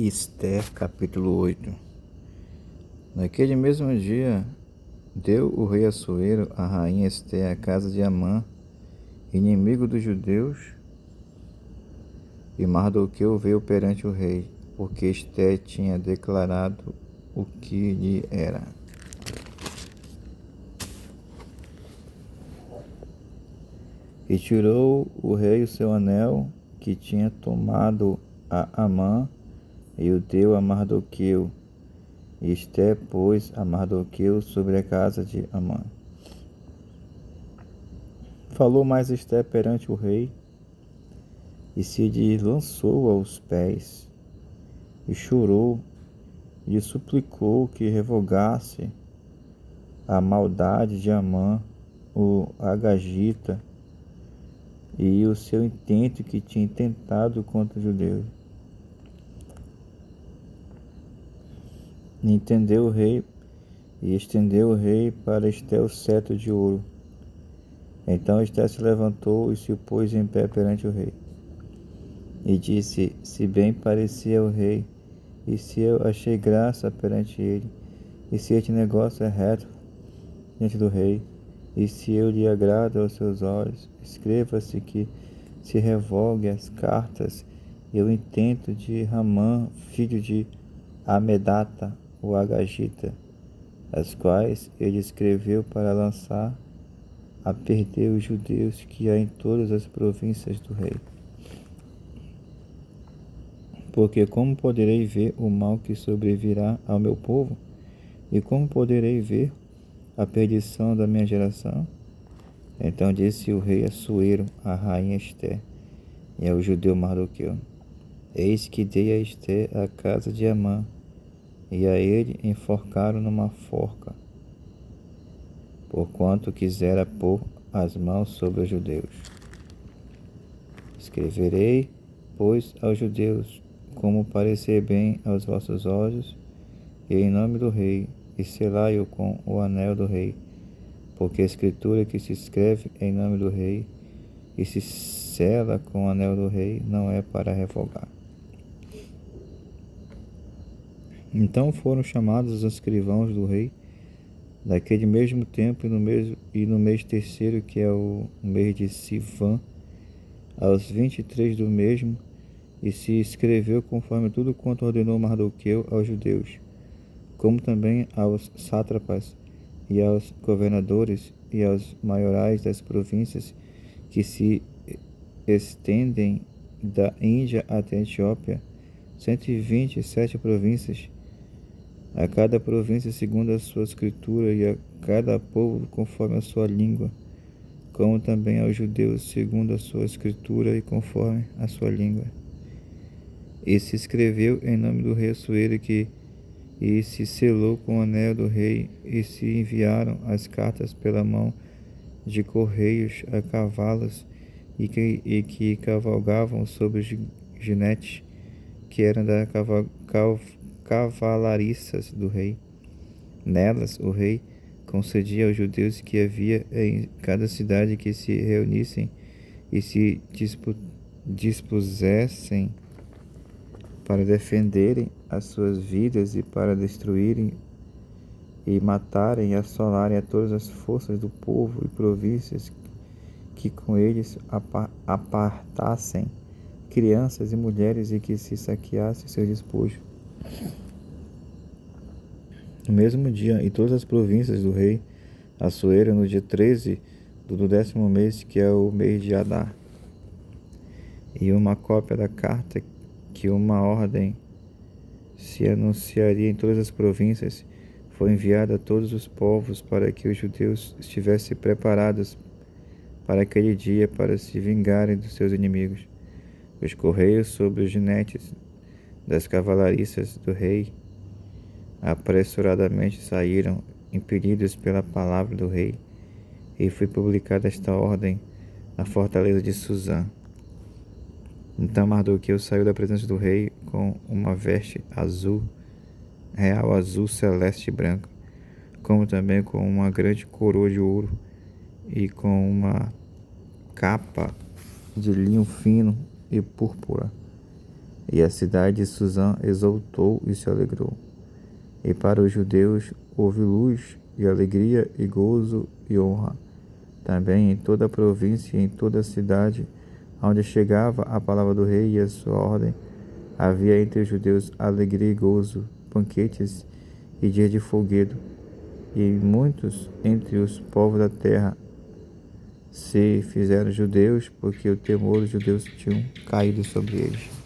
Ester, capítulo 8. Naquele mesmo dia, deu o rei Assuero à rainha Ester a casa de Amã, inimigo dos judeus, e Mardoqueu veio perante o rei, porque Ester tinha declarado o que lhe era. E tirou o rei o seu anel que tinha tomado a Amã, e o deu a Mardoqueu. E Ester pôs a Mardoqueu sobre a casa de Amã. Falou mais Ester perante o rei, e se lhe lançou aos pés, e chorou, e lhe suplicou que revogasse a maldade de Amã, o agagita, e o seu intento que tinha intentado contra os judeus. E entendeu o rei, e estendeu o rei para Ester o cetro de ouro. Então Ester se levantou e se pôs em pé perante o rei. E disse: se bem parecia ao rei, e se eu achei graça perante ele, e se este negócio é reto diante do rei, e se eu lhe agrado aos seus olhos, escreva-se que se revogue as cartas e o intento de Ramã, filho de Amedata, o agagita, as quais ele escreveu para lançar a perder os judeus que há em todas as províncias do rei. Porque como poderei ver o mal que sobrevirá ao meu povo? E como poderei ver a perdição da minha geração? Então disse o rei Assuero à rainha Ester e ao judeu Mardoqueu: eis que dei a Ester a casa de Amã, e a ele enforcaram numa forca, porquanto quisera pôr as mãos sobre os judeus. Escreverei, pois, aos judeus, como parecer bem aos vossos olhos, e em nome do rei, e selai-o com o anel do rei, porque a escritura que se escreve em nome do rei, e se sela com o anel do rei, não é para revogar. Então foram chamados os escrivãos do rei, daquele mesmo tempo e no mês terceiro, que é o mês de Sivan, aos 23 do mesmo, e se escreveu conforme tudo quanto ordenou Mardoqueu aos judeus, como também aos sátrapas e aos governadores e aos maiorais das províncias que se estendem da Índia até a Etiópia, 127 províncias, a cada província segundo a sua escritura, e a cada povo conforme a sua língua, como também aos judeus segundo a sua escritura e conforme a sua língua. E se escreveu em nome do rei Assuero e se selou com o anel do rei, e se enviaram as cartas pela mão de correios a cavalos, e que cavalgavam sobre os jinetes, que eram da cavalariças do rei. Nelas o rei concedia aos judeus que havia em cada cidade que se reunissem e se dispusessem para defenderem as suas vidas e para destruírem e matarem e assolarem a todas as forças do povo e províncias que com eles apartassem crianças e mulheres, e que se saqueasse seu despojo. No mesmo dia, em todas as províncias do rei Assuero, no dia 13 do 10º mês, que é o mês de Adar, e uma cópia da carta que uma ordem se anunciaria em todas as províncias, foi enviada a todos os povos, para que os judeus estivessem preparados para aquele dia, para se vingarem dos seus inimigos. Os correios sobre os jinetes das cavalariças do rei apressuradamente saíram, impelidos pela palavra do rei, e foi publicada esta ordem na fortaleza de Suzã. Então Mardoqueu saiu da presença do rei com uma veste azul, real azul celeste e branco, como também com uma grande coroa de ouro, e com uma capa de linho fino e púrpura, E a cidade de Suzã exultou e se alegrou. E para os judeus houve luz e alegria e gozo e honra. Também em toda a província e em toda a cidade, onde chegava a palavra do rei e a sua ordem, havia entre os judeus alegria e gozo, banquetes e dias de folguedo. E muitos entre os povos da terra se fizeram judeus, porque o temor dos judeus tinha caído sobre eles.